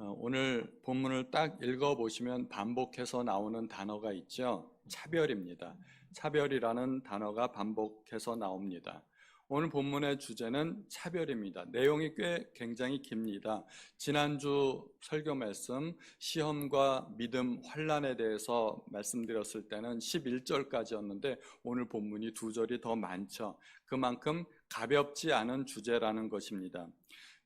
오늘 본문을 딱 읽어보시면 반복해서 나오는 단어가 있죠. 차별입니다. 차별이라는 단어가 반복해서 나옵니다. 오늘 본문의 주제는 차별입니다. 내용이 굉장히 깁니다. 지난주 설교 말씀 시험과 믿음, 환난에 대해서 말씀드렸을 때는 11절까지였는데 오늘 본문이 2절이 더 많죠. 그만큼 가볍지 않은 주제라는 것입니다.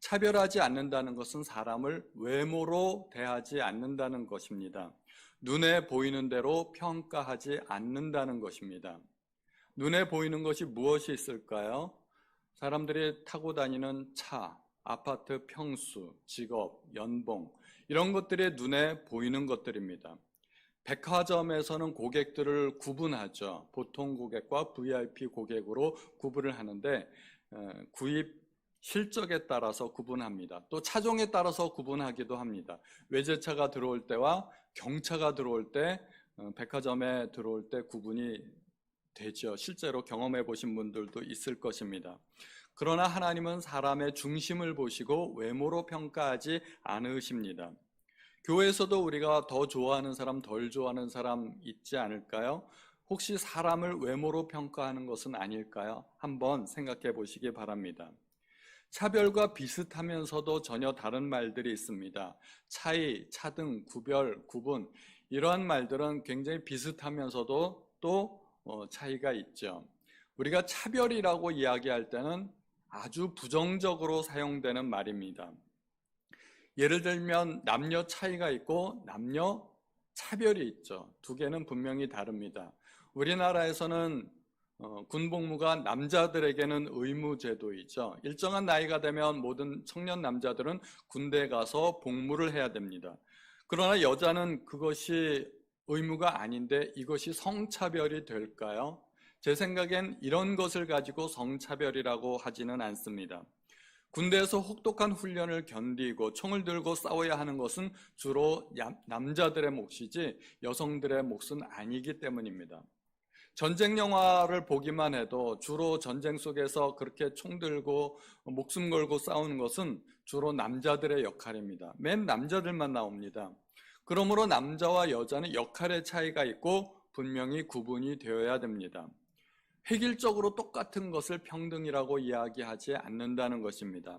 차별하지 않는다는 것은 사람을 외모로 대하지 않는다는 것입니다. 눈에 보이는 대로 평가하지 않는다는 것입니다. 눈에 보이는 것이 무엇이 있을까요? 사람들이 타고 다니는 차, 아파트 평수, 직업, 연봉 이런 것들이 눈에 보이는 것들입니다. 백화점에서는 고객들을 구분하죠. 보통 고객과 VIP 고객으로 구분을 하는데 구입 실적에 따라서 구분합니다. 또 차종에 따라서 구분하기도 합니다. 외제차가 들어올 때와 경차가 들어올 때, 백화점에 들어올 때 구분이 되죠. 실제로 경험해 보신 분들도 있을 것입니다. 그러나 하나님은 사람의 중심을 보시고 외모로 평가하지 않으십니다. 교회에서도 우리가 더 좋아하는 사람, 덜 좋아하는 사람 있지 않을까요? 혹시 사람을 외모로 평가하는 것은 아닐까요? 한번 생각해 보시기 바랍니다. 차별과 비슷하면서도 전혀 다른 말들이 있습니다. 차이, 차등, 구별, 구분 이러한 말들은 굉장히 비슷하면서도 또 차이가 있죠. 우리가 차별이라고 이야기할 때는 아주 부정적으로 사용되는 말입니다. 예를 들면 남녀 차이가 있고 남녀 차별이 있죠. 두 개는 분명히 다릅니다. 우리나라에서는 군복무가 남자들에게는 의무제도이죠. 일정한 나이가 되면 모든 청년 남자들은 군대에 가서 복무를 해야 됩니다. 그러나 여자는 그것이 의무가 아닌데 이것이 성차별이 될까요? 제 생각엔 이런 것을 가지고 성차별이라고 하지는 않습니다. 군대에서 혹독한 훈련을 견디고 총을 들고 싸워야 하는 것은 주로 남자들의 몫이지 여성들의 몫은 아니기 때문입니다. 전쟁 영화를 보기만 해도 주로 전쟁 속에서 그렇게 총 들고 목숨 걸고 싸우는 것은 주로 남자들의 역할입니다. 맨 남자들만 나옵니다. 그러므로 남자와 여자는 역할의 차이가 있고 분명히 구분이 되어야 됩니다. 획일적으로 똑같은 것을 평등이라고 이야기하지 않는다는 것입니다.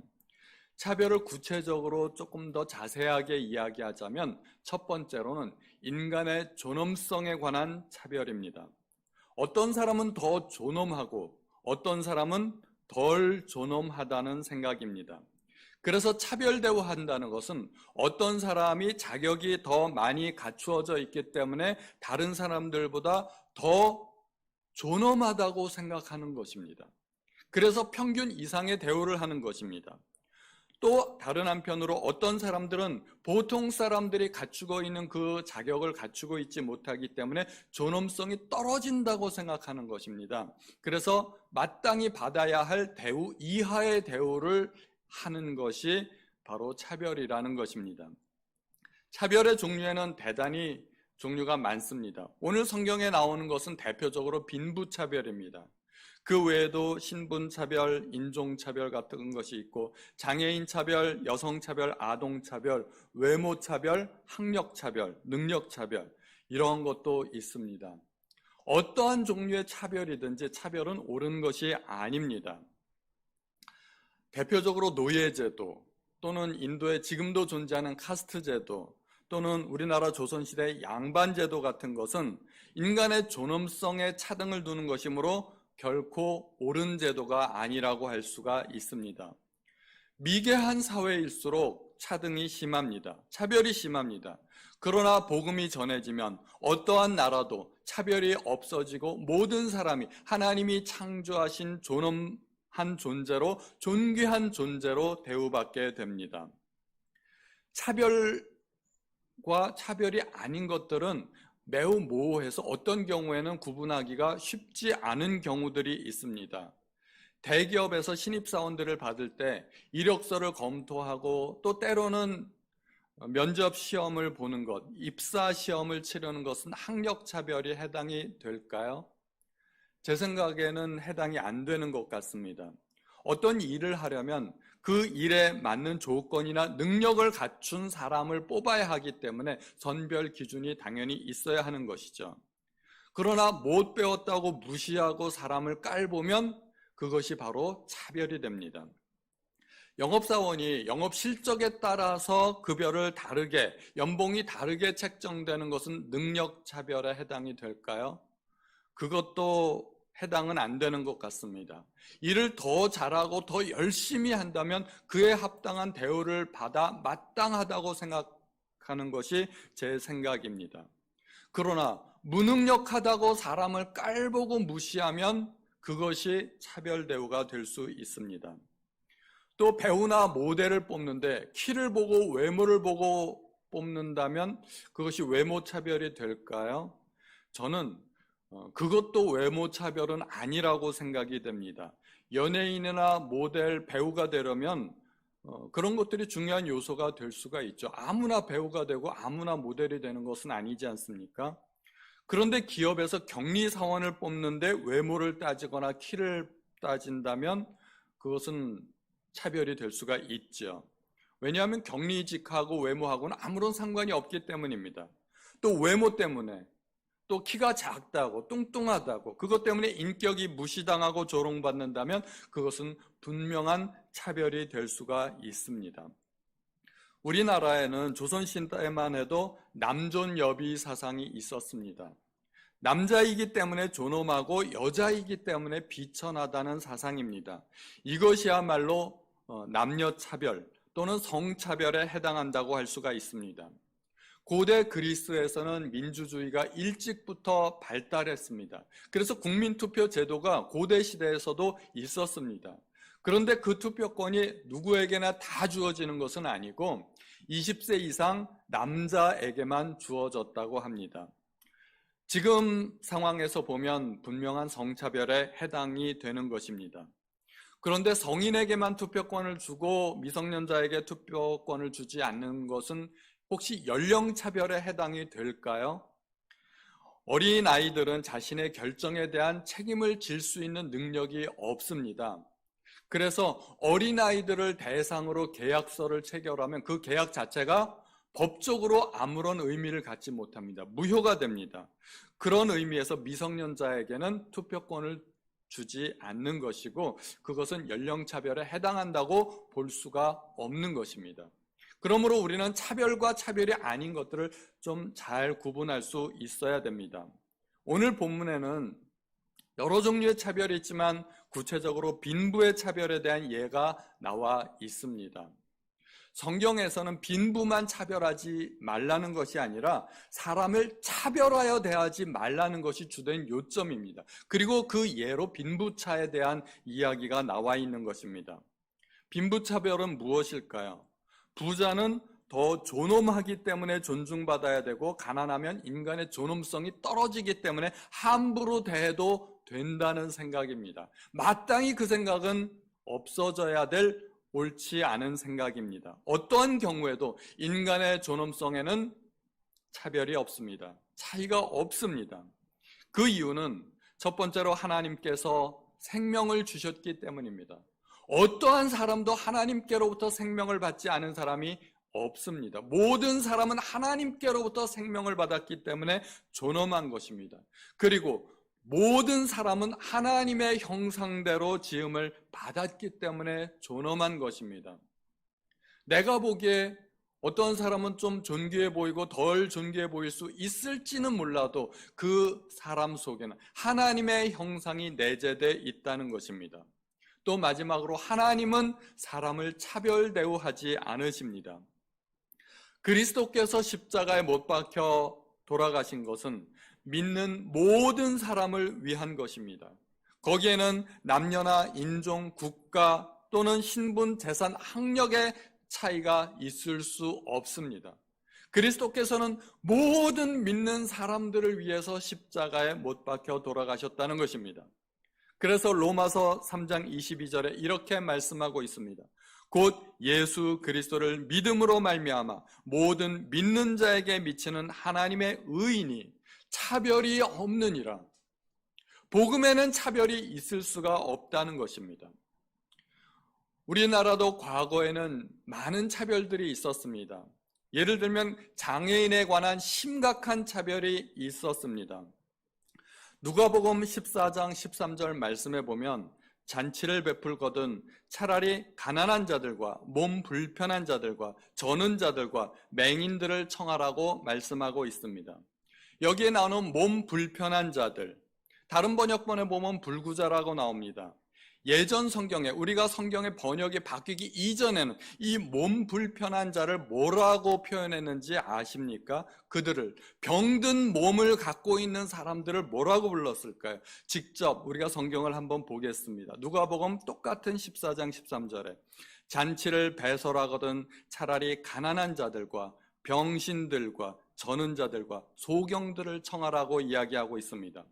차별을 구체적으로 조금 더 자세하게 이야기하자면 첫 번째로는 인간의 존엄성에 관한 차별입니다. 어떤 사람은 더 존엄하고 어떤 사람은 덜 존엄하다는 생각입니다. 그래서 차별 대우한다는 것은 어떤 사람이 자격이 더 많이 갖추어져 있기 때문에 다른 사람들보다 더 존엄하다고 생각하는 것입니다. 그래서 평균 이상의 대우를 하는 것입니다. 또 다른 한편으로 어떤 사람들은 보통 사람들이 갖추고 있는 그 자격을 갖추고 있지 못하기 때문에 존엄성이 떨어진다고 생각하는 것입니다. 그래서 마땅히 받아야 할 대우 이하의 대우를 하는 것이 바로 차별이라는 것입니다. 차별의 종류에는 대단히 종류가 많습니다. 오늘 성경에 나오는 것은 대표적으로 빈부차별입니다. 그 외에도 신분차별, 인종차별 같은 것이 있고 장애인차별, 여성차별, 아동차별, 외모차별, 학력차별, 능력차별 이런 것도 있습니다. 어떠한 종류의 차별이든지 차별은 옳은 것이 아닙니다. 대표적으로 노예제도 또는 인도에 지금도 존재하는 카스트제도 또는 우리나라 조선시대의 양반제도 같은 것은 인간의 존엄성에 차등을 두는 것이므로 결코 옳은 제도가 아니라고 할 수가 있습니다. 미개한 사회일수록 차등이 심합니다. 차별이 심합니다. 그러나 복음이 전해지면 어떠한 나라도 차별이 없어지고 모든 사람이 하나님이 창조하신 존엄한 존재로 존귀한 존재로 대우받게 됩니다. 차별과 차별이 아닌 것들은 매우 모호해서 어떤 경우에는 구분하기가 쉽지 않은 경우들이 있습니다. 대기업에서 신입사원들을 받을 때 이력서를 검토하고 또 때로는 면접 시험을 보는 것, 입사 시험을 치르는 것은 학력 차별이 해당이 될까요? 제 생각에는 해당이 안 되는 것 같습니다. 어떤 일을 하려면 그 일에 맞는 조건이나 능력을 갖춘 사람을 뽑아야 하기 때문에 선별 기준이 당연히 있어야 하는 것이죠. 그러나 못 배웠다고 무시하고 사람을 깔보면 그것이 바로 차별이 됩니다. 영업사원이 영업 실적에 따라서 급여를 다르게, 연봉이 다르게 책정되는 것은 능력 차별에 해당이 될까요? 그것도 해당은 안 되는 것 같습니다. 일을 더 잘하고 더 열심히 한다면 그에 합당한 대우를 받아 마땅하다고 생각하는 것이 제 생각입니다. 그러나 무능력하다고 사람을 깔보고 무시하면 그것이 차별 대우가 될 수 있습니다. 또 배우나 모델을 뽑는데 키를 보고 외모를 보고 뽑는다면 그것이 외모 차별이 될까요? 저는 그것도 외모 차별은 아니라고 생각이 됩니다. 연예인이나 모델, 배우가 되려면 그런 것들이 중요한 요소가 될 수가 있죠. 아무나 배우가 되고 아무나 모델이 되는 것은 아니지 않습니까? 그런데 기업에서 격리사원을 뽑는데 외모를 따지거나 키를 따진다면 그것은 차별이 될 수가 있죠. 왜냐하면 격리직하고 외모하고는 아무런 상관이 없기 때문입니다. 또 외모 때문에, 또 키가 작다고, 뚱뚱하다고, 그것 때문에 인격이 무시당하고 조롱받는다면 그것은 분명한 차별이 될 수가 있습니다. 우리나라에는 조선시대만 해도 남존여비 사상이 있었습니다. 남자이기 때문에 존엄하고 여자이기 때문에 비천하다는 사상입니다. 이것이야말로 남녀차별 또는 성차별에 해당한다고 할 수가 있습니다. 고대 그리스에서는 민주주의가 일찍부터 발달했습니다. 그래서 국민투표 제도가 고대 시대에서도 있었습니다. 그런데 그 투표권이 누구에게나 다 주어지는 것은 아니고 20세 이상 남자에게만 주어졌다고 합니다. 지금 상황에서 보면 분명한 성차별에 해당이 되는 것입니다. 그런데 성인에게만 투표권을 주고 미성년자에게 투표권을 주지 않는 것은 혹시 연령차별에 해당이 될까요? 어린 아이들은 자신의 결정에 대한 책임을 질 수 있는 능력이 없습니다. 그래서 어린 아이들을 대상으로 계약서를 체결하면 그 계약 자체가 법적으로 아무런 의미를 갖지 못합니다. 무효가 됩니다. 그런 의미에서 미성년자에게는 투표권을 주지 않는 것이고 그것은 연령차별에 해당한다고 볼 수가 없는 것입니다. 그러므로 우리는 차별과 차별이 아닌 것들을 좀 잘 구분할 수 있어야 됩니다. 오늘 본문에는 여러 종류의 차별이 있지만 구체적으로 빈부의 차별에 대한 예가 나와 있습니다. 성경에서는 빈부만 차별하지 말라는 것이 아니라 사람을 차별하여 대하지 말라는 것이 주된 요점입니다. 그리고 그 예로 빈부차에 대한 이야기가 나와 있는 것입니다. 빈부차별은 무엇일까요? 부자는 더 존엄하기 때문에 존중받아야 되고 가난하면 인간의 존엄성이 떨어지기 때문에 함부로 대해도 된다는 생각입니다. 마땅히 그 생각은 없어져야 될 옳지 않은 생각입니다. 어떠한 경우에도 인간의 존엄성에는 차별이 없습니다. 차이가 없습니다. 그 이유는 첫 번째로 하나님께서 생명을 주셨기 때문입니다. 어떠한 사람도 하나님께로부터 생명을 받지 않은 사람이 없습니다. 모든 사람은 하나님께로부터 생명을 받았기 때문에 존엄한 것입니다. 그리고 모든 사람은 하나님의 형상대로 지음을 받았기 때문에 존엄한 것입니다. 내가 보기에 어떤 사람은 좀 존귀해 보이고 덜 존귀해 보일 수 있을지는 몰라도 그 사람 속에는 하나님의 형상이 내재되어 있다는 것입니다. 또 마지막으로 하나님은 사람을 차별 대우하지 않으십니다. 그리스도께서 십자가에 못 박혀 돌아가신 것은 믿는 모든 사람을 위한 것입니다. 거기에는 남녀나 인종, 국가 또는 신분, 재산, 학력의 차이가 있을 수 없습니다. 그리스도께서는 모든 믿는 사람들을 위해서 십자가에 못 박혀 돌아가셨다는 것입니다. 그래서 로마서 3장 22절에 이렇게 말씀하고 있습니다. 곧 예수 그리스도를 믿음으로 말미암아 모든 믿는 자에게 미치는 하나님의 의인이 차별이 없느니라. 복음에는 차별이 있을 수가 없다는 것입니다. 우리나라도 과거에는 많은 차별들이 있었습니다. 예를 들면 장애인에 관한 심각한 차별이 있었습니다. 누가복음 14장 13절 말씀에 보면 잔치를 베풀거든 차라리 가난한 자들과 몸 불편한 자들과 저는 자들과 맹인들을 청하라고 말씀하고 있습니다. 여기에 나오는 몸 불편한 자들, 다른 번역본에 보면 불구자라고 나옵니다. 예전 성경에, 우리가 성경의 번역이 바뀌기 이전에는 이 몸 불편한 자를 뭐라고 표현했는지 아십니까? 그들을, 병든 몸을 갖고 있는 사람들을 뭐라고 불렀을까요? 직접 우리가 성경을 한번 보겠습니다. 누가복음 똑같은 14장 13절에 잔치를 배설하거든 차라리 가난한 자들과 병신들과 저는 자들과 소경들을 청하라고 이야기하고 있습니다.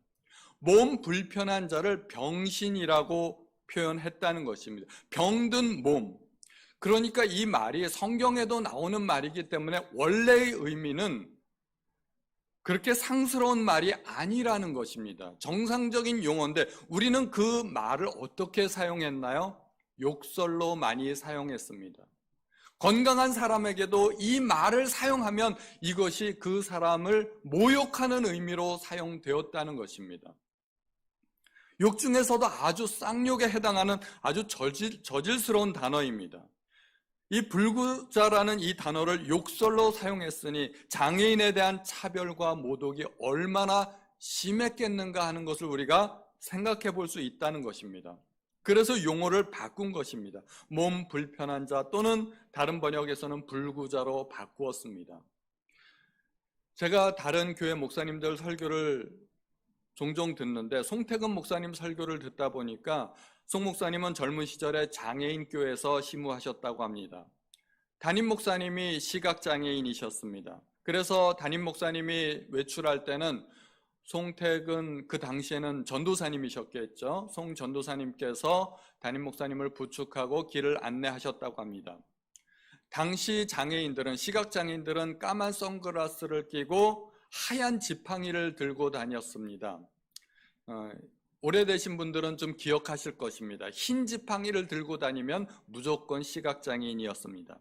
몸 불편한 자를 병신이라고 표현했다는 것입니다. 병든 몸. 그러니까 이 말이 성경에도 나오는 말이기 때문에 원래의 의미는 그렇게 상스러운 말이 아니라는 것입니다. 정상적인 용어인데 우리는 그 말을 어떻게 사용했나요? 욕설로 많이 사용했습니다. 건강한 사람에게도 이 말을 사용하면 이것이 그 사람을 모욕하는 의미로 사용되었다는 것입니다. 욕 중에서도 아주 쌍욕에 해당하는 아주 저질스러운 단어입니다. 이 불구자라는 이 단어를 욕설로 사용했으니 장애인에 대한 차별과 모독이 얼마나 심했겠는가 하는 것을 우리가 생각해 볼 수 있다는 것입니다. 그래서 용어를 바꾼 것입니다. 몸 불편한 자 또는 다른 번역에서는 불구자로 바꾸었습니다. 제가 다른 교회 목사님들 설교를 종종 듣는데 송태근 목사님 설교를 듣다 보니까 송 목사님은 젊은 시절에 장애인 교회에서 심우하셨다고 합니다. 담임 목사님이 시각장애인이셨습니다. 그래서 담임 목사님이 외출할 때는 송태근, 그 당시에는 전도사님이셨겠죠. 송 전도사님께서 담임 목사님을 부축하고 길을 안내하셨다고 합니다. 당시 장애인들은, 시각장애인들은 까만 선글라스를 끼고 하얀 지팡이를 들고 다녔습니다. 오래되신 분들은 좀 기억하실 것입니다. 흰 지팡이를 들고 다니면 무조건 시각장애인이었습니다.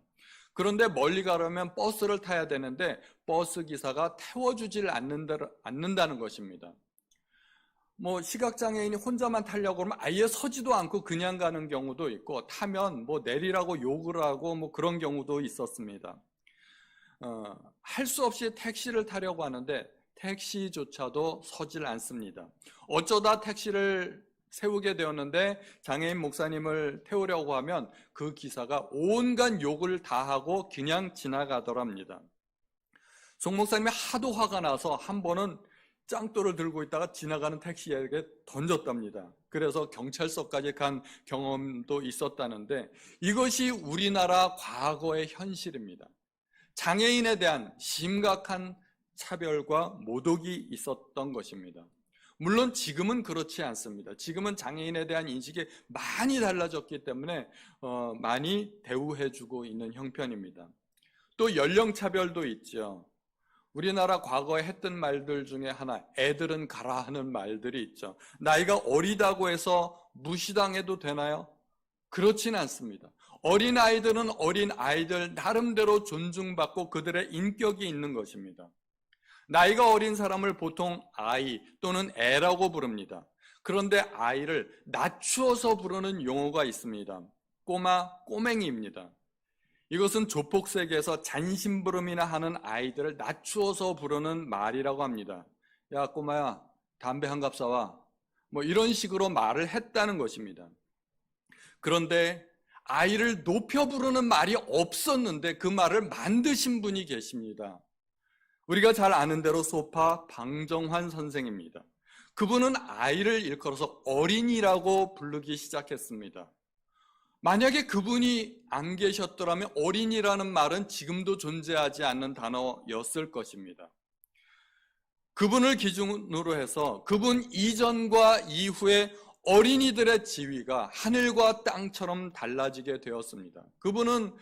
그런데 멀리 가려면 버스를 타야 되는데 버스 기사가 태워주질 않는다는 것입니다. 시각장애인이 혼자만 타려고 그러면 아예 서지도 않고 그냥 가는 경우도 있고, 타면 내리라고 욕을 하고 그런 경우도 있었습니다. 할 수 없이 택시를 타려고 하는데 택시조차도 서질 않습니다. 어쩌다 택시를 세우게 되었는데 장애인 목사님을 태우려고 하면 그 기사가 온갖 욕을 다 하고 그냥 지나가더랍니다. 송 목사님이 하도 화가 나서 한 번은 짱돌을 들고 있다가 지나가는 택시에게 던졌답니다. 그래서 경찰서까지 간 경험도 있었다는데 이것이 우리나라 과거의 현실입니다. 장애인에 대한 심각한 차별과 모독이 있었던 것입니다. 물론 지금은 그렇지 않습니다. 지금은 장애인에 대한 인식이 많이 달라졌기 때문에 많이 대우해주고 있는 형편입니다. 또 연령차별도 있죠. 우리나라 과거에 했던 말들 중에 하나, 애들은 가라 하는 말들이 있죠. 나이가 어리다고 해서 무시당해도 되나요? 그렇진 않습니다. 어린 아이들은 어린 아이들 나름대로 존중받고 그들의 인격이 있는 것입니다. 나이가 어린 사람을 보통 아이 또는 애라고 부릅니다. 그런데 아이를 낮추어서 부르는 용어가 있습니다. 꼬마, 꼬맹이입니다. 이것은 조폭세계에서 잔심부름이나 하는 아이들을 낮추어서 부르는 말이라고 합니다. 야, 꼬마야, 담배 한 갑 사와. 이런 식으로 말을 했다는 것입니다. 그런데 아이를 높여 부르는 말이 없었는데 그 말을 만드신 분이 계십니다. 우리가 잘 아는 대로 소파 방정환 선생입니다. 그분은 아이를 일컬어서 어린이라고 부르기 시작했습니다. 만약에 그분이 안 계셨더라면 어린이라는 말은 지금도 존재하지 않는 단어였을 것입니다. 그분을 기준으로 해서 그분 이전과 이후에 어린이들의 지위가 하늘과 땅처럼 달라지게 되었습니다. 그분은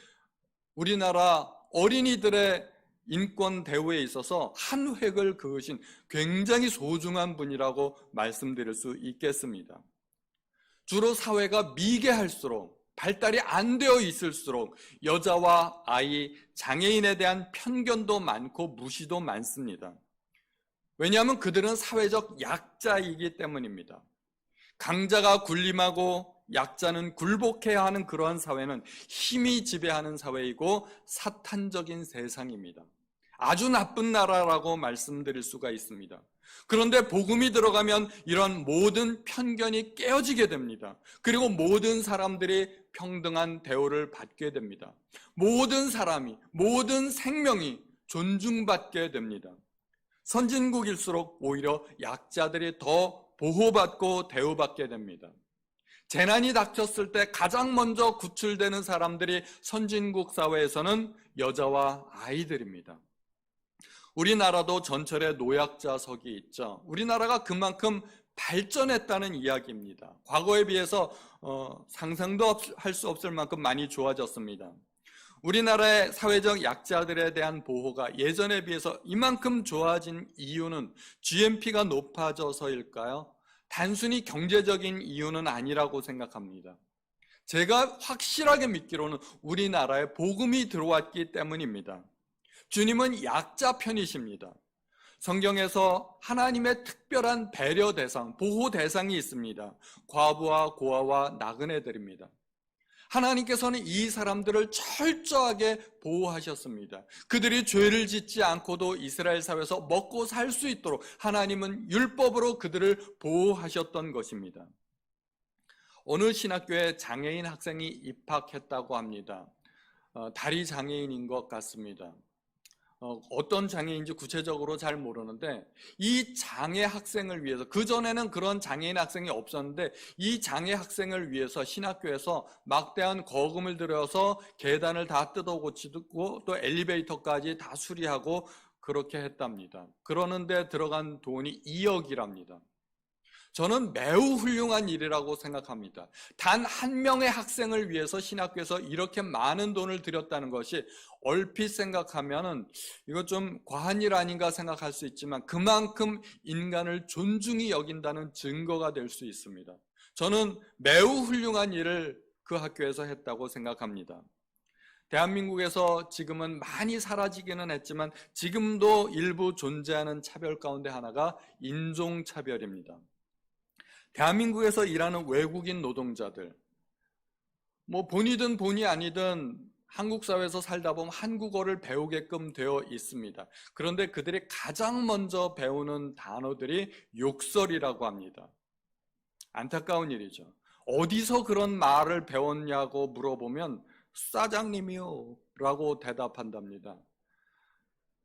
우리나라 어린이들의 인권 대우에 있어서 한 획을 그으신 굉장히 소중한 분이라고 말씀드릴 수 있겠습니다. 주로 사회가 미개할수록 발달이 안 되어 있을수록 여자와 아이, 장애인에 대한 편견도 많고 무시도 많습니다. 왜냐하면 그들은 사회적 약자이기 때문입니다. 강자가 군림하고 약자는 굴복해야 하는 그러한 사회는 힘이 지배하는 사회이고 사탄적인 세상입니다. 아주 나쁜 나라라고 말씀드릴 수가 있습니다. 그런데 복음이 들어가면 이런 모든 편견이 깨어지게 됩니다. 그리고 모든 사람들이 평등한 대우를 받게 됩니다. 모든 사람이, 모든 생명이 존중받게 됩니다. 선진국일수록 오히려 약자들이 더 보호받고 대우받게 됩니다. 재난이 닥쳤을 때 가장 먼저 구출되는 사람들이 선진국 사회에서는 여자와 아이들입니다. 우리나라도 전철에 노약자석이 있죠. 우리나라가 그만큼 발전했다는 이야기입니다. 과거에 비해서 상상도 할 수 없을 만큼 많이 좋아졌습니다. 우리나라의 사회적 약자들에 대한 보호가 예전에 비해서 이만큼 좋아진 이유는 GNP가 높아져서일까요? 단순히 경제적인 이유는 아니라고 생각합니다. 제가 확실하게 믿기로는 우리나라에 복음이 들어왔기 때문입니다. 주님은 약자 편이십니다. 성경에서 하나님의 특별한 배려 대상, 보호 대상이 있습니다. 과부와 고아와 나그네들입니다. 하나님께서는 이 사람들을 철저하게 보호하셨습니다. 그들이 죄를 짓지 않고도 이스라엘 사회에서 먹고 살 수 있도록 하나님은 율법으로 그들을 보호하셨던 것입니다. 어느 신학교에 장애인 학생이 입학했다고 합니다. 다리 장애인인 것 같습니다. 어떤 장애인지 구체적으로 잘 모르는데 이 장애 학생을 위해서, 그전에는 그런 장애인 학생이 없었는데 이 장애 학생을 위해서 신학교에서 막대한 거금을 들여서 계단을 다 뜯어 고치고 또 엘리베이터까지 다 수리하고 그렇게 했답니다. 그러는데 들어간 돈이 2억이랍니다. 저는 매우 훌륭한 일이라고 생각합니다. 단 한 명의 학생을 위해서 신학교에서 이렇게 많은 돈을 들였다는 것이 얼핏 생각하면은 이거 좀 과한 일 아닌가 생각할 수 있지만 그만큼 인간을 존중히 여긴다는 증거가 될 수 있습니다. 저는 매우 훌륭한 일을 그 학교에서 했다고 생각합니다. 대한민국에서 지금은 많이 사라지기는 했지만 지금도 일부 존재하는 차별 가운데 하나가 인종차별입니다. 대한민국에서 일하는 외국인 노동자들, 본이든 본이 아니든 한국 사회에서 살다 보면 한국어를 배우게끔 되어 있습니다. 그런데 그들이 가장 먼저 배우는 단어들이 욕설이라고 합니다. 안타까운 일이죠. 어디서 그런 말을 배웠냐고 물어보면 사장님이요 라고 대답한답니다.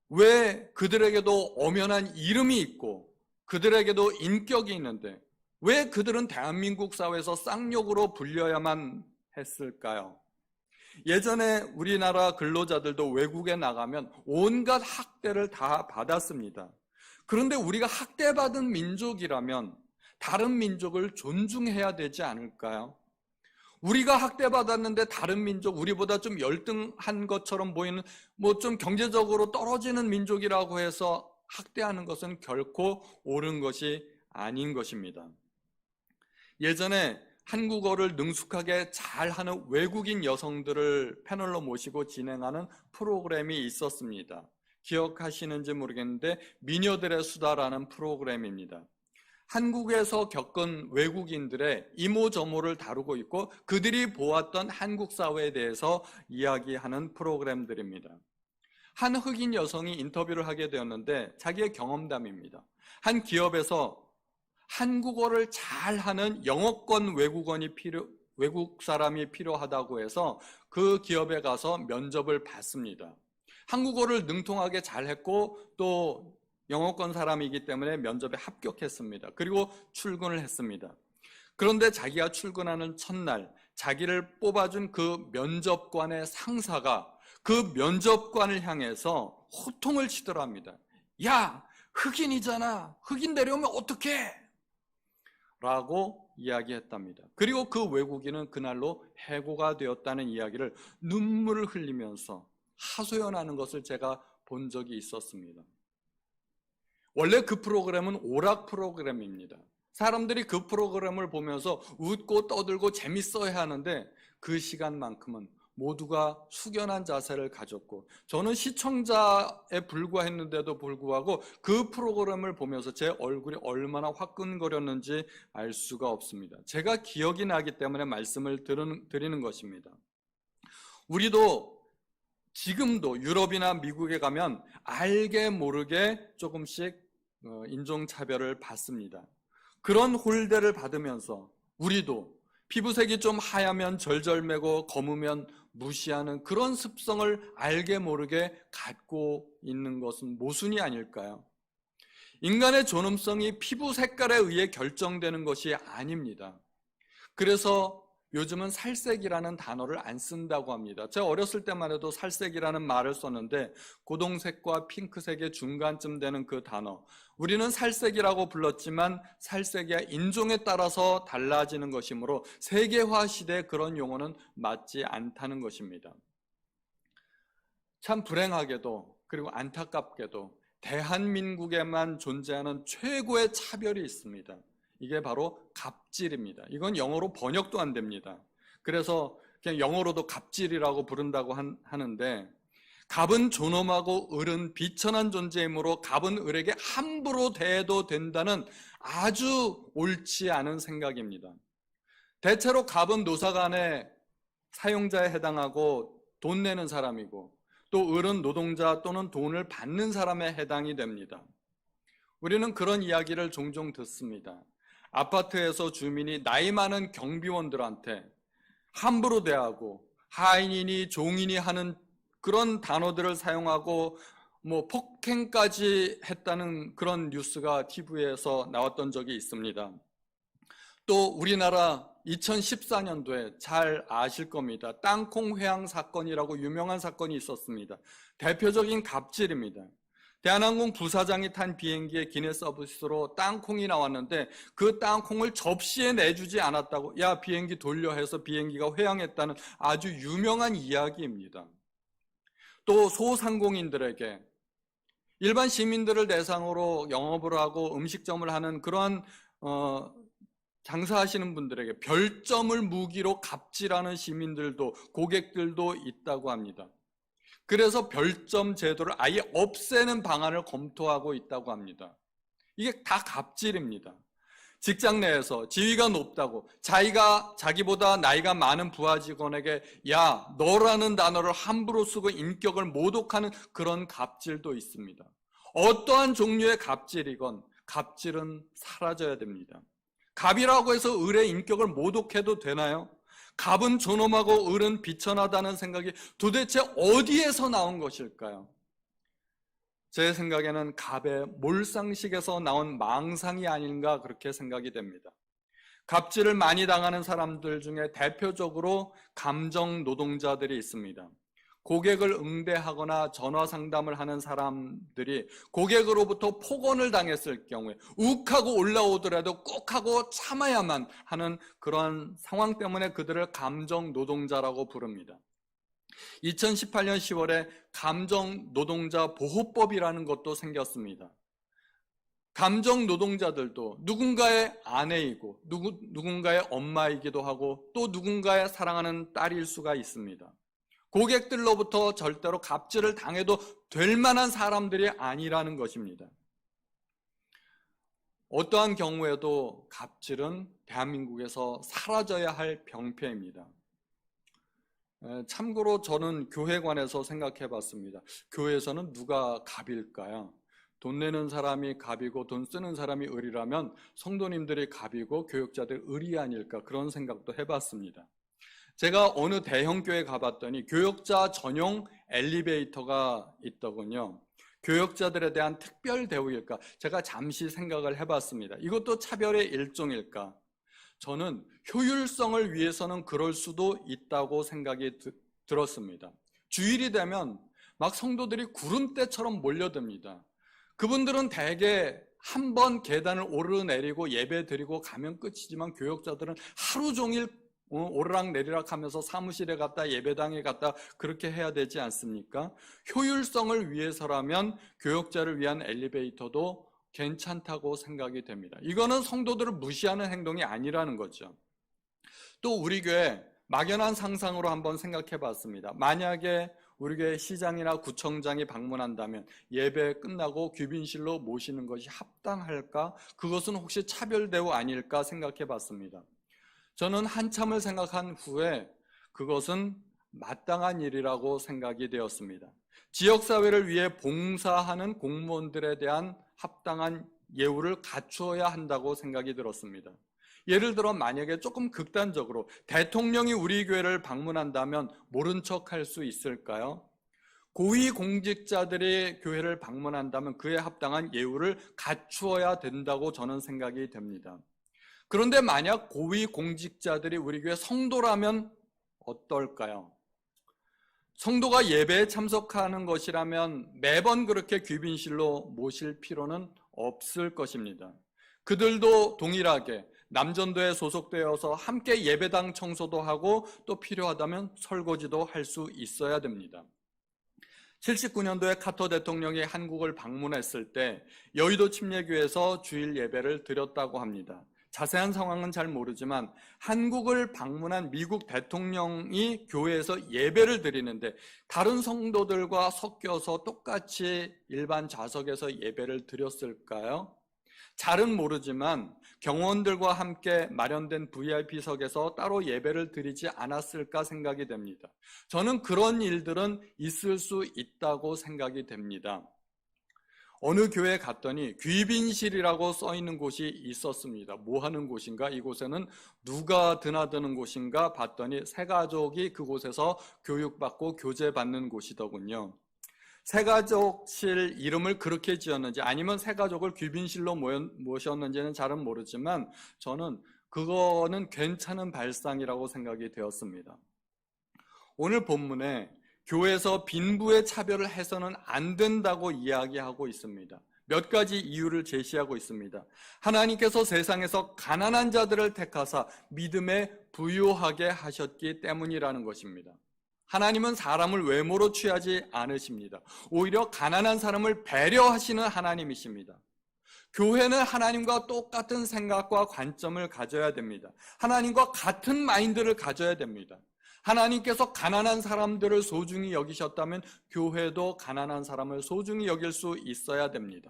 왜 그들에게도 엄연한 이름이 있고 그들에게도 인격이 있는데 왜 그들은 대한민국 사회에서 쌍욕으로 불려야만 했을까요? 예전에 우리나라 근로자들도 외국에 나가면 온갖 학대를 다 받았습니다. 그런데 우리가 학대받은 민족이라면 다른 민족을 존중해야 되지 않을까요? 우리가 학대받았는데 다른 민족, 우리보다 좀 열등한 것처럼 보이는 좀 경제적으로 떨어지는 민족이라고 해서 학대하는 것은 결코 옳은 것이 아닌 것입니다. 예전에 한국어를 능숙하게 잘하는 외국인 여성들을 패널로 모시고 진행하는 프로그램이 있었습니다. 기억하시는지 모르겠는데 미녀들의 수다라는 프로그램입니다. 한국에서 겪은 외국인들의 이모저모를 다루고 있고 그들이 보았던 한국 사회에 대해서 이야기하는 프로그램들입니다. 한 흑인 여성이 인터뷰를 하게 되었는데 자기의 경험담입니다. 한 기업에서 한국어를 잘하는 영어권 외국 사람이 필요하다고 해서 그 기업에 가서 면접을 받습니다. 한국어를 능통하게 잘했고 또 영어권 사람이기 때문에 면접에 합격했습니다. 그리고 출근을 했습니다. 그런데 자기가 출근하는 첫날 자기를 뽑아준 그 면접관의 상사가 그 면접관을 향해서 호통을 치더랍니다. 야, 흑인이잖아. 흑인 데려오면 어떡해? 라고 이야기했답니다. 그리고 그 외국인은 그날로 해고가 되었다는 이야기를 눈물을 흘리면서 하소연하는 것을 제가 본 적이 있었습니다. 원래 그 프로그램은 오락 프로그램입니다. 사람들이 그 프로그램을 보면서 웃고 떠들고 재밌어야 하는데 그 시간만큼은 모두가 숙연한 자세를 가졌고, 저는 시청자에 불과했는데도 불구하고 그 프로그램을 보면서 제 얼굴이 얼마나 화끈거렸는지 알 수가 없습니다. 제가 기억이 나기 때문에 말씀을 드리는 것입니다. 우리도 지금도 유럽이나 미국에 가면 알게 모르게 조금씩 인종차별을 받습니다. 그런 홀대를 받으면서 우리도 피부색이 좀 하얗면 절절매고 검으면 무시하는 그런 습성을 알게 모르게 갖고 있는 것은 모순이 아닐까요? 인간의 존엄성이 피부 색깔에 의해 결정되는 것이 아닙니다. 그래서 요즘은 살색이라는 단어를 안 쓴다고 합니다. 제가 어렸을 때만 해도 살색이라는 말을 썼는데 고동색과 핑크색의 중간쯤 되는 그 단어, 우리는 살색이라고 불렀지만 살색이 인종에 따라서 달라지는 것이므로 세계화 시대에 그런 용어는 맞지 않다는 것입니다. 참 불행하게도 그리고 안타깝게도 대한민국에만 존재하는 최고의 차별이 있습니다. 이게 바로 갑질입니다. 이건 영어로 번역도 안 됩니다. 그래서 그냥 영어로도 갑질이라고 부른다고 하는데, 갑은 존엄하고 을은 비천한 존재이므로 갑은 을에게 함부로 대해도 된다는 아주 옳지 않은 생각입니다. 대체로 갑은 노사간의 사용자에 해당하고 돈 내는 사람이고, 또 을은 노동자 또는 돈을 받는 사람에 해당이 됩니다. 우리는 그런 이야기를 종종 듣습니다. 아파트에서 주민이 나이 많은 경비원들한테 함부로 대하고 하인이니 종이니 하는 그런 단어들을 사용하고 폭행까지 했다는 그런 뉴스가 TV에서 나왔던 적이 있습니다. 또 우리나라 2014년도에 잘 아실 겁니다. 땅콩 회항 사건이라고 유명한 사건이 있었습니다. 대표적인 갑질입니다. 대한항공 부사장이 탄 비행기에 기내 서비스로 땅콩이 나왔는데 그 땅콩을 접시에 내주지 않았다고 야 비행기 돌려 해서 비행기가 회항했다는 아주 유명한 이야기입니다. 또 소상공인들에게 일반 시민들을 대상으로 영업을 하고 음식점을 하는 그런 장사하시는 분들에게 별점을 무기로 갑질하는 시민들도 고객들도 있다고 합니다. 그래서 별점 제도를 아예 없애는 방안을 검토하고 있다고 합니다. 이게 다 갑질입니다. 직장 내에서 지위가 높다고 자기보다 나이가 많은 부하 직원에게 야 너라는 단어를 함부로 쓰고 인격을 모독하는 그런 갑질도 있습니다. 어떠한 종류의 갑질이건 갑질은 사라져야 됩니다. 갑이라고 해서 을의 인격을 모독해도 되나요? 갑은 존엄하고 을은 비천하다는 생각이 도대체 어디에서 나온 것일까요? 제 생각에는 갑의 몰상식에서 나온 망상이 아닌가 그렇게 생각이 됩니다. 갑질을 많이 당하는 사람들 중에 대표적으로 감정 노동자들이 있습니다. 고객을 응대하거나 전화 상담을 하는 사람들이 고객으로부터 폭언을 당했을 경우에 욱하고 올라오더라도 꼭 하고 참아야만 하는 그런 상황 때문에 그들을 감정 노동자라고 부릅니다. 2018년 10월에 감정 노동자 보호법이라는 것도 생겼습니다. 감정 노동자들도 누군가의 아내이고 누군가의 엄마이기도 하고 또 누군가의 사랑하는 딸일 수가 있습니다. 고객들로부터 절대로 갑질을 당해도 될 만한 사람들이 아니라는 것입니다. 어떠한 경우에도 갑질은 대한민국에서 사라져야 할 병폐입니다. 참고로 저는 교회관에서 생각해 봤습니다. 교회에서는 누가 갑일까요? 돈 내는 사람이 갑이고 돈 쓰는 사람이 을이라면 성도님들이 갑이고 교역자들 을이 아닐까 그런 생각도 해봤습니다. 제가 어느 대형 교회 가봤더니 교역자 전용 엘리베이터가 있더군요. 교역자들에 대한 특별 대우일까? 제가 잠시 생각을 해봤습니다. 이것도 차별의 일종일까? 저는 효율성을 위해서는 그럴 수도 있다고 생각이 들었습니다. 주일이 되면 막 성도들이 구름대처럼 몰려듭니다. 그분들은 대개 한 번 계단을 오르내리고 예배 드리고 가면 끝이지만 교역자들은 하루 종일 오르락 내리락 하면서 사무실에 갔다 예배당에 갔다 그렇게 해야 되지 않습니까? 효율성을 위해서라면 교역자를 위한 엘리베이터도 괜찮다고 생각이 됩니다. 이거는 성도들을 무시하는 행동이 아니라는 거죠. 또 우리 교회 막연한 상상으로 한번 생각해 봤습니다. 만약에 우리 교회 시장이나 구청장이 방문한다면 예배 끝나고 귀빈실로 모시는 것이 합당할까? 그것은 혹시 차별 대우 아닐까 생각해 봤습니다. 저는 한참을 생각한 후에 그것은 마땅한 일이라고 생각이 되었습니다. 지역사회를 위해 봉사하는 공무원들에 대한 합당한 예우를 갖추어야 한다고 생각이 들었습니다. 예를 들어 만약에 조금 극단적으로 대통령이 우리 교회를 방문한다면 모른 척할 수 있을까요? 고위공직자들이 교회를 방문한다면 그에 합당한 예우를 갖추어야 된다고 저는 생각이 됩니다. 그런데 만약 고위공직자들이 우리 교회 성도라면 어떨까요? 성도가 예배에 참석하는 것이라면 매번 그렇게 귀빈실로 모실 필요는 없을 것입니다. 그들도 동일하게 남전도에 소속되어서 함께 예배당 청소도 하고 또 필요하다면 설거지도 할 수 있어야 됩니다. 79년도에 카터 대통령이 한국을 방문했을 때 여의도 침례교회에서 주일 예배를 드렸다고 합니다. 자세한 상황은 잘 모르지만 한국을 방문한 미국 대통령이 교회에서 예배를 드리는데 다른 성도들과 섞여서 똑같이 일반 좌석에서 예배를 드렸을까요? 잘은 모르지만 경호원들과 함께 마련된 VIP석에서 따로 예배를 드리지 않았을까 생각이 됩니다. 저는 그런 일들은 있을 수 있다고 생각이 됩니다. 어느 교회에 갔더니 귀빈실이라고 써있는 곳이 있었습니다. 뭐 하는 곳인가? 이곳에는 누가 드나드는 곳인가? 봤더니 새가족이 그곳에서 교육받고 교제받는 곳이더군요. 새가족실 이름을 그렇게 지었는지 아니면 새가족을 귀빈실로 모셨는지는 잘은 모르지만 저는 그거는 괜찮은 발상이라고 생각이 되었습니다. 오늘 본문에 교회에서 빈부의 차별을 해서는 안 된다고 이야기하고 있습니다. 몇 가지 이유를 제시하고 있습니다. 하나님께서 세상에서 가난한 자들을 택하사 믿음에 부유하게 하셨기 때문이라는 것입니다. 하나님은 사람을 외모로 취하지 않으십니다. 오히려 가난한 사람을 배려하시는 하나님이십니다. 교회는 하나님과 똑같은 생각과 관점을 가져야 됩니다. 하나님과 같은 마인드를 가져야 됩니다. 하나님께서 가난한 사람들을 소중히 여기셨다면 교회도 가난한 사람을 소중히 여길 수 있어야 됩니다.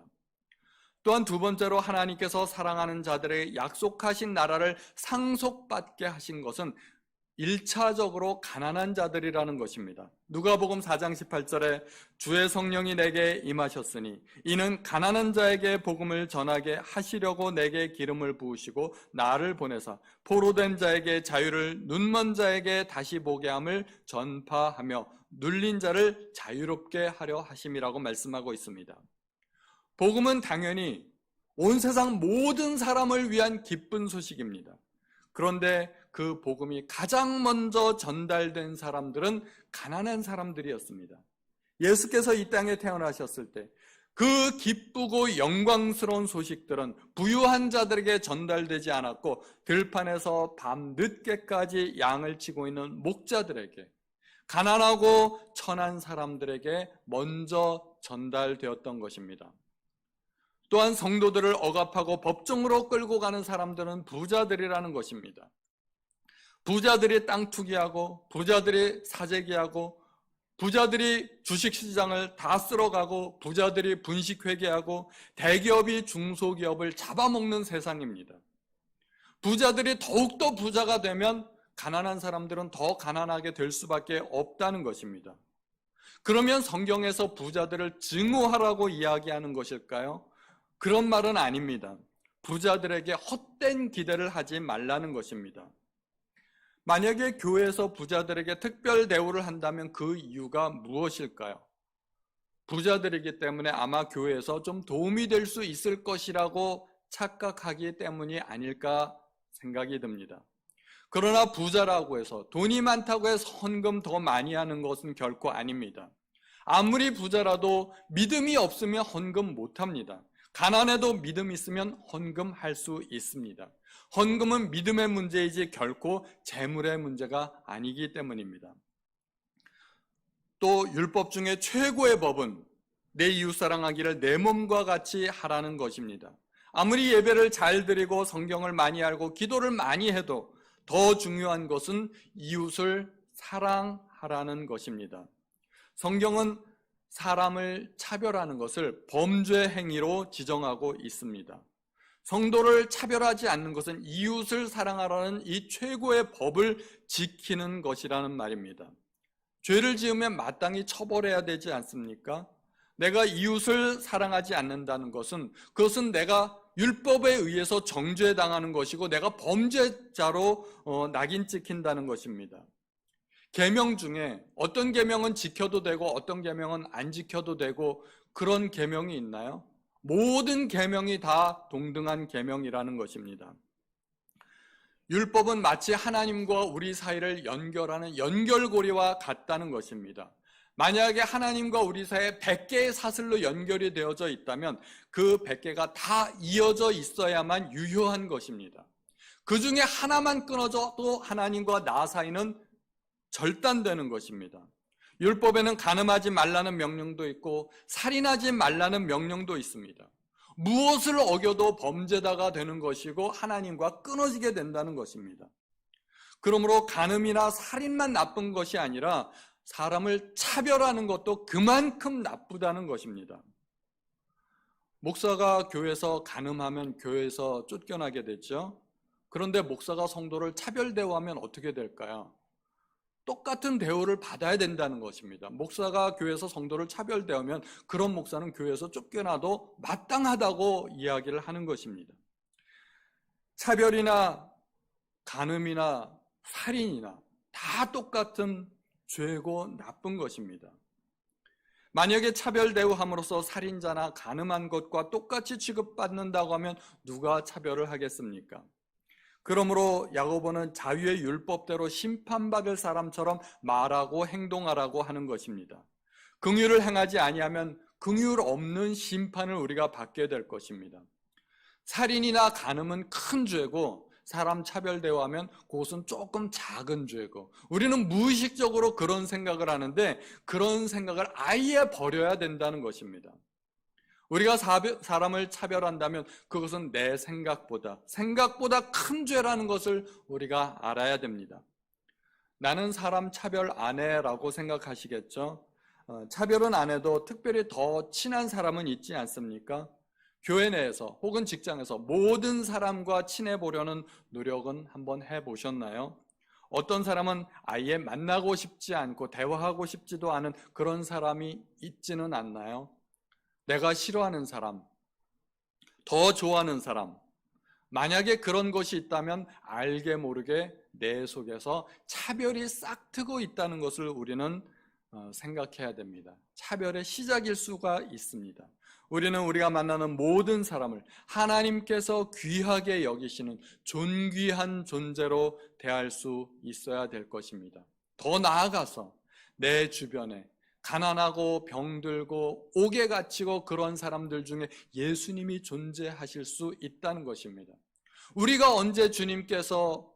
또한 두 번째로 하나님께서 사랑하는 자들에게 약속하신 나라를 상속받게 하신 것은 1차적으로 가난한 자들이라는 것입니다. 누가복음 4장 18절에 주의 성령이 내게 임하셨으니 이는 가난한 자에게 복음을 전하게 하시려고 내게 기름을 부으시고 나를 보내사 포로된 자에게 자유를 눈먼 자에게 다시 보게 함을 전파하며 눌린 자를 자유롭게 하려 하심이라고 말씀하고 있습니다. 복음은 당연히 온 세상 모든 사람을 위한 기쁜 소식입니다. 그런데 그 복음이 가장 먼저 전달된 사람들은 가난한 사람들이었습니다. 예수께서 이 땅에 태어나셨을 때 그 기쁘고 영광스러운 소식들은 부유한 자들에게 전달되지 않았고 들판에서 밤 늦게까지 양을 치고 있는 목자들에게, 가난하고 천한 사람들에게 먼저 전달되었던 것입니다. 또한 성도들을 억압하고 법정으로 끌고 가는 사람들은 부자들이라는 것입니다. 부자들이 땅 투기하고 부자들이 사재기하고 부자들이 주식시장을 다 쓸어가고 부자들이 분식회계하고 대기업이 중소기업을 잡아먹는 세상입니다. 부자들이 더욱더 부자가 되면 가난한 사람들은 더 가난하게 될 수밖에 없다는 것입니다. 그러면 성경에서 부자들을 증오하라고 이야기하는 것일까요? 그런 말은 아닙니다. 부자들에게 헛된 기대를 하지 말라는 것입니다. 만약에 교회에서 부자들에게 특별 대우를 한다면 그 이유가 무엇일까요? 부자들이기 때문에 아마 교회에서 좀 도움이 될 수 있을 것이라고 착각하기 때문이 아닐까 생각이 듭니다. 그러나 부자라고 해서, 돈이 많다고 해서 헌금 더 많이 하는 것은 결코 아닙니다. 아무리 부자라도 믿음이 없으면 헌금 못합니다. 가난해도 믿음 있으면 헌금할 수 있습니다. 헌금은 믿음의 문제이지 결코 재물의 문제가 아니기 때문입니다. 또 율법 중에 최고의 법은 내 이웃 사랑하기를 내 몸과 같이 하라는 것입니다. 아무리 예배를 잘 드리고 성경을 많이 알고 기도를 많이 해도 더 중요한 것은 이웃을 사랑하라는 것입니다. 성경은 사람을 차별하는 것을 범죄 행위로 지정하고 있습니다. 성도를 차별하지 않는 것은 이웃을 사랑하라는 이 최고의 법을 지키는 것이라는 말입니다. 죄를 지으면 마땅히 처벌해야 되지 않습니까? 내가 이웃을 사랑하지 않는다는 것은 그것은 내가 율법에 의해서 정죄당하는 것이고 내가 범죄자로 낙인 찍힌다는 것입니다. 계명 중에 어떤 계명은 지켜도 되고 어떤 계명은 안 지켜도 되고 그런 계명이 있나요? 모든 계명이 다 동등한 계명이라는 것입니다. 율법은 마치 하나님과 우리 사이를 연결하는 연결고리와 같다는 것입니다. 만약에 하나님과 우리 사이에 100개의 사슬로 연결이 되어져 있다면 그 100개가 다 이어져 있어야만 유효한 것입니다. 그 중에 하나만 끊어져도 하나님과 나 사이는 절단되는 것입니다. 율법에는 간음하지 말라는 명령도 있고 살인하지 말라는 명령도 있습니다. 무엇을 어겨도 범죄자가 되는 것이고 하나님과 끊어지게 된다는 것입니다. 그러므로 간음이나 살인만 나쁜 것이 아니라 사람을 차별하는 것도 그만큼 나쁘다는 것입니다. 목사가 교회에서 간음하면 교회에서 쫓겨나게 되죠. 그런데 목사가 성도를 차별 대우하면 어떻게 될까요? 똑같은 대우를 받아야 된다는 것입니다. 목사가 교회에서 성도를 차별 대우면 그런 목사는 교회에서 쫓겨나도 마땅하다고 이야기를 하는 것입니다. 차별이나 간음이나 살인이나 다 똑같은 죄고 나쁜 것입니다. 만약에 차별 대우함으로써 살인자나 간음한 것과 똑같이 취급받는다고 하면 누가 차별을 하겠습니까? 그러므로 야고보는 자유의 율법대로 심판받을 사람처럼 말하고 행동하라고 하는 것입니다. 긍휼을 행하지 아니하면 긍휼 없는 심판을 우리가 받게 될 것입니다. 살인이나 간음은 큰 죄고 사람 차별 대우하면 그것은 조금 작은 죄고 우리는 무의식적으로 그런 생각을 하는데 그런 생각을 아예 버려야 된다는 것입니다. 우리가 사람을 차별한다면 그것은 내 생각보다 큰 죄라는 것을 우리가 알아야 됩니다. 나는 사람 차별 안 해라고 생각하시겠죠? 차별은 안 해도 특별히 더 친한 사람은 있지 않습니까? 교회 내에서 혹은 직장에서 모든 사람과 친해보려는 노력은 한번 해보셨나요? 어떤 사람은 아예 만나고 싶지 않고 대화하고 싶지도 않은 그런 사람이 있지는 않나요? 내가 싫어하는 사람, 더 좋아하는 사람, 만약에 그런 것이 있다면 알게 모르게 내 속에서 차별이 싹트고 있다는 것을 우리는 생각해야 됩니다. 차별의 시작일 수가 있습니다. 우리는 우리가 만나는 모든 사람을 하나님께서 귀하게 여기시는 존귀한 존재로 대할 수 있어야 될 것입니다. 더 나아가서 내 주변에 가난하고 병들고 옥에 갇히고 그런 사람들 중에 예수님이 존재하실 수 있다는 것입니다. 우리가 언제 주님께서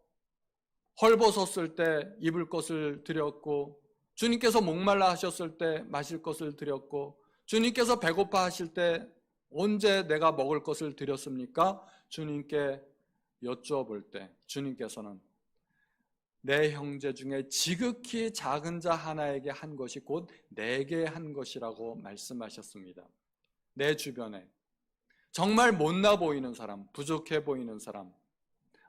헐벗었을 때 입을 것을 드렸고 주님께서 목말라 하셨을 때 마실 것을 드렸고 주님께서 배고파 하실 때 언제 내가 먹을 것을 드렸습니까? 주님께 여쭈어볼 때 주님께서는 내 형제 중에 지극히 작은 자 하나에게 한 것이 곧 내게 한 것이라고 말씀하셨습니다. 내 주변에 정말 못나 보이는 사람, 부족해 보이는 사람,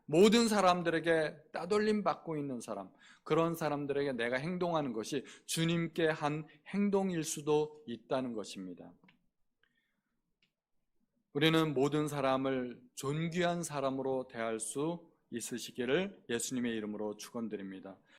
모든 사람들에게 따돌림 받고 있는 사람, 그런 사람들에게 내가 행동하는 것이 주님께 한 행동일 수도 있다는 것입니다. 우리는 모든 사람을 존귀한 사람으로 대할 수 있으시기를 예수님의 이름으로 축원드립니다.